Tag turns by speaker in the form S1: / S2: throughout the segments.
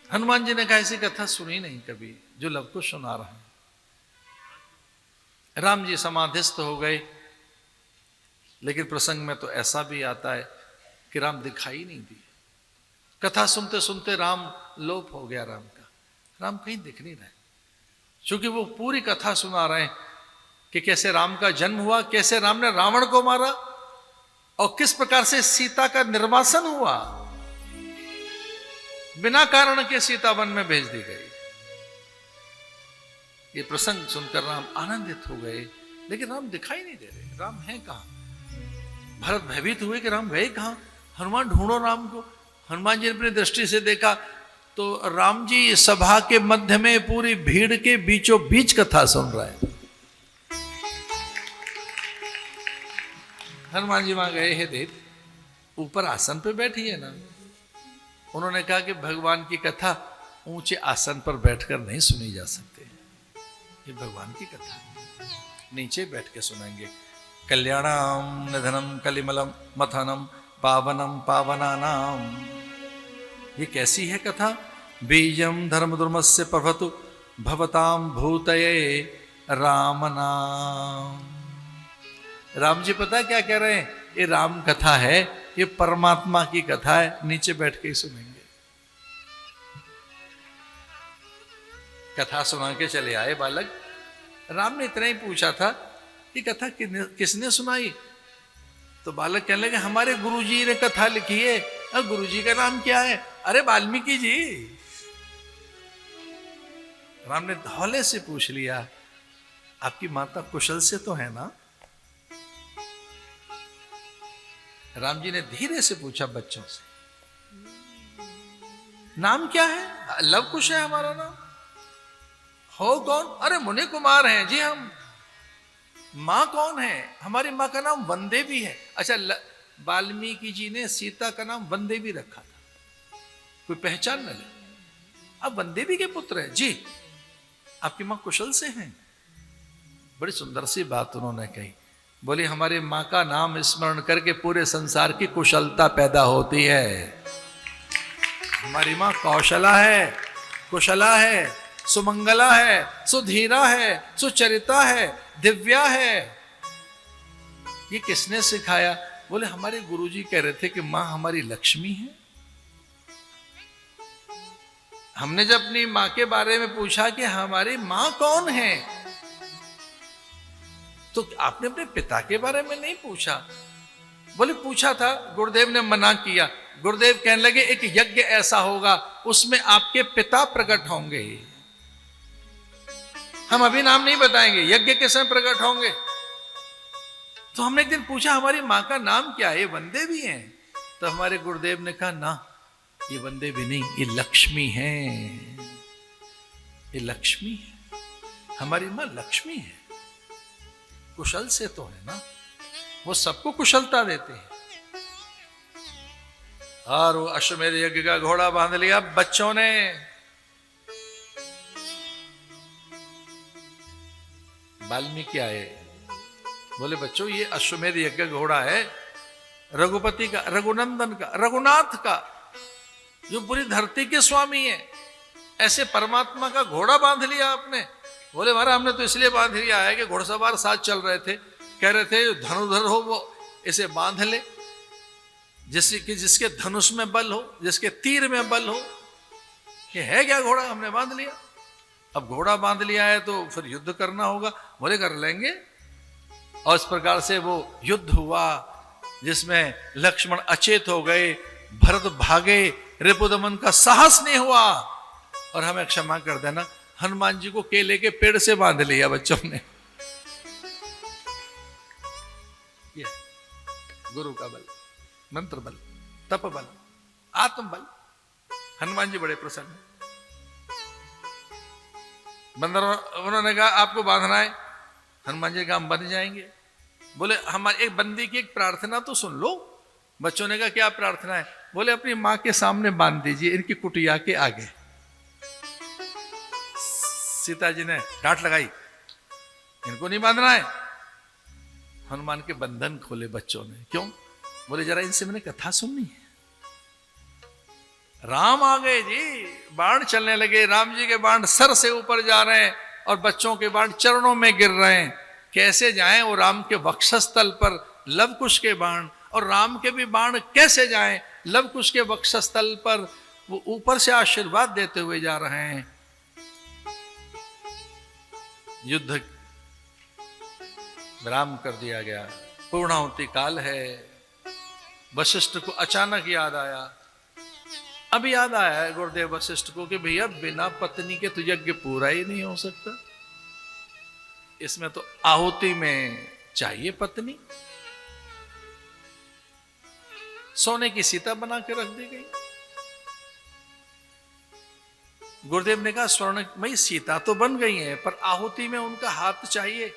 S1: हनुमान जी ने कहा ऐसी कथा सुनी नहीं कभी जो लव को सुना रहा है। राम जी समाधिस्थ हो गए, लेकिन प्रसंग में तो ऐसा भी आता है कि राम दिखाई नहीं दिए। कथा सुनते सुनते राम लोप हो गया राम का, राम कहीं दिख नहीं रहे, क्योंकि वो पूरी कथा सुना रहे हैं कि कैसे राम का जन्म हुआ, कैसे राम ने रावण को मारा और किस प्रकार से सीता का निर्वासन हुआ। बिना कारण के सीता वन में भेज दी गई। ये प्रसंग सुनकर राम आनंदित हो गए, लेकिन राम दिखाई नहीं दे रहे। राम है कहां? भरत भयभीत हुए कि राम गए कहां। हनुमान ढूंढो राम को। हनुमान जी ने अपनी दृष्टि से देखा तो राम जी सभा के मध्य में पूरी भीड़ के बीचों बीच कथा सुन रहे हैं। हनुमान जी वहां गए, हे देव ऊपर आसन पे बैठिए ना। उन्होंने कहा कि भगवान की कथा ऊंचे आसन पर बैठकर नहीं सुनी जा सकती, ये भगवान की कथा नीचे बैठ के सुनेंगे। कल्याणम निधनम कलिमलम मथनम पावनम पावनानाम। ये कैसी है कथा? बीजम धर्म दुर्मस्य प्रभतु भवताम भूतये राम नाम। राम जी पता क्या कह रहे हैं? ये राम कथा है, ये परमात्मा की कथा है, नीचे बैठ के ही सुनेंगे। कथा सुना के चले आए बालक। राम ने इतना ही पूछा था कि कथा किसने सुनाई? तो बालक कहने लगे हमारे गुरुजी ने कथा लिखी है। और गुरुजी का नाम क्या है? अरे वाल्मीकि जी। राम ने धौले से पूछ लिया, आपकी माता कुशल से तो है ना? राम जी ने धीरे से पूछा बच्चों से, नाम क्या है? लव कुश है हमारा नाम। हो कौन? अरे मुनि कुमार हैं जी हम। मां कौन है? हमारी मां का नाम वंदे भी है। अच्छा, वाल्मीकि जी ने सीता का नाम वंदे भी रखा था, कोई पहचान न ले। अब वंदे भी के पुत्र है जी। आपकी मां कुशल से हैं? बड़ी सुंदर सी बात उन्होंने कही। बोली हमारी मां का नाम स्मरण करके पूरे संसार की कुशलता पैदा होती है। हमारी मां कौशला है, कुशला है, सुमंगला है, सुधीरा है, सुचरिता है, दिव्या है। ये किसने सिखाया? बोले हमारे गुरुजी कह रहे थे कि मां हमारी लक्ष्मी है। हमने जब अपनी मां के बारे में पूछा कि हमारी मां कौन है, तो आपने अपने पिता के बारे में नहीं पूछा। बोले पूछा था, गुरुदेव ने मना किया। गुरुदेव कहने लगे एक यज्ञ ऐसा होगा उसमें आपके पिता प्रकट होंगे। हम अभी नाम नहीं बताएंगे, यज्ञ के समय प्रकट होंगे। तो हमने एक दिन पूछा हमारी मां का नाम क्या है? ये वंदे भी हैं। तो हमारे गुरुदेव ने कहा ना, ये वंदे भी नहीं, ये लक्ष्मी है। ये लक्ष्मी है, हमारी मां लक्ष्मी है। कुशल से तो है ना, वो सबको कुशलता देते हैं। और वो अश्वमेध यज्ञ का घोड़ा बांध लिया बच्चों ने। वाल्मीकि आए, बोले बच्चों ये अश्वमेध यज्ञ घोड़ा है रघुपति का, रघुनंदन का, रघुनाथ का, जो पूरी धरती के स्वामी है। ऐसे परमात्मा का घोड़ा बांध लिया आपने। बोले महाराज हमने तो इसलिए बांध लिया है कि घोड़सवार साथ चल रहे थे, कह रहे थे धनुधर हो वो इसे बांध ले, जिसके धनुष में बल हो, जिसके तीर में बल हो। ये है क्या घोड़ा? हमने बांध लिया। अब घोड़ा बांध लिया है तो फिर युद्ध करना होगा। बोले कर लेंगे। और इस प्रकार से वो युद्ध हुआ जिसमें लक्ष्मण अचेत हो गए, भरत भागे, रिपुदमन का साहस नहीं हुआ। और हमें क्षमा कर देना, हनुमान जी को केले के पेड़ से बांध लिया बच्चों ने। ये गुरु का बल, मंत्र बल, तप बल, आत्म बल। हनुमान जी बड़े प्रसन्न। बंदर उन्होंने कहा आपको बांधना है। हनुमान जी कहा हम बंध जाएंगे। बोले हमारी एक बंदी की एक प्रार्थना तो सुन लो। बच्चों ने कहा क्या प्रार्थना है? बोले अपनी मां के सामने बांध दीजिए, इनकी कुटिया के आगे। सीता जी ने डांट लगाई, इनको नहीं बांधना है। हनुमान के बंधन खोले बच्चों ने। क्यों? बोले जरा इनसे मैंने कथा सुननी है। राम आ गए जी, बाण चलने लगे, राम जी के बाण सर से ऊपर जा रहे हैं और बच्चों के बाण चरणों में गिर रहे हैं। कैसे जाएं वो राम के वक्षस्थल पर लव कुश के बाण, और राम के भी बाण कैसे जाएं लव कुश के वक्षस्थल पर? वो ऊपर से आशीर्वाद देते हुए जा रहे हैं। युद्ध विराम कर दिया गया, पूर्णाहुति काल है। वशिष्ठ को अचानक याद आया, अब याद आया है गुरुदेव वशिष्ठ को कि भैया बिना पत्नी के तो यज्ञ पूरा ही नहीं हो सकता, इसमें तो आहुति में चाहिए पत्नी। सोने की सीता बना के रख दी गई। गुरुदेव ने कहा स्वर्णमयी सीता तो बन गई है, पर आहुति में उनका हाथ चाहिए।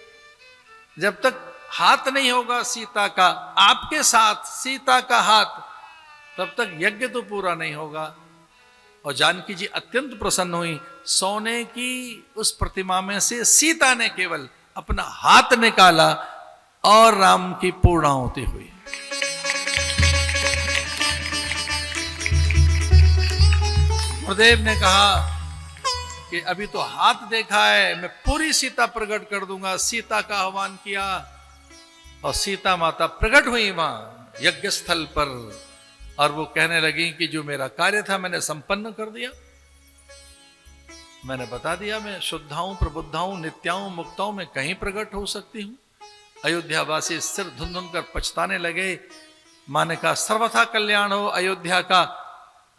S1: जब तक हाथ नहीं होगा सीता का, आपके साथ सीता का हाथ, तब तक यज्ञ तो पूरा नहीं होगा। और जानकी जी अत्यंत प्रसन्न हुई। सोने की उस प्रतिमा में से सीता ने केवल अपना हाथ निकाला और राम की पूर्णाहुति हुई। गुरुदेव ने कहा कि अभी तो हाथ देखा है, मैं पूरी सीता प्रकट कर दूंगा। सीता का आह्वान किया और सीता माता प्रकट हुई वहां यज्ञ स्थल पर, और वो कहने लगी कि जो मेरा कार्य था मैंने संपन्न कर दिया। मैंने बता दिया मैं शुद्धाऊं, प्रबुद्धाऊं, नित्याऊं, मुक्ताऊं में कहीं प्रकट हो सकती हूं। अयोध्यावासी सिर धुन धुन कर पछताने लगे। मां ने कहा सर्वथा कल्याण हो अयोध्या का,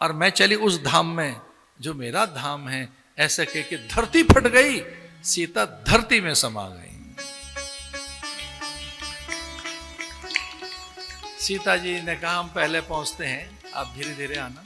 S1: और मैं चली उस धाम में जो मेरा धाम है। ऐसे कह के धरती फट गई, सीता धरती में समा गई। सीता जी ने कहा हम पहले पहुंचते हैं, आप धीरे धीरे आना।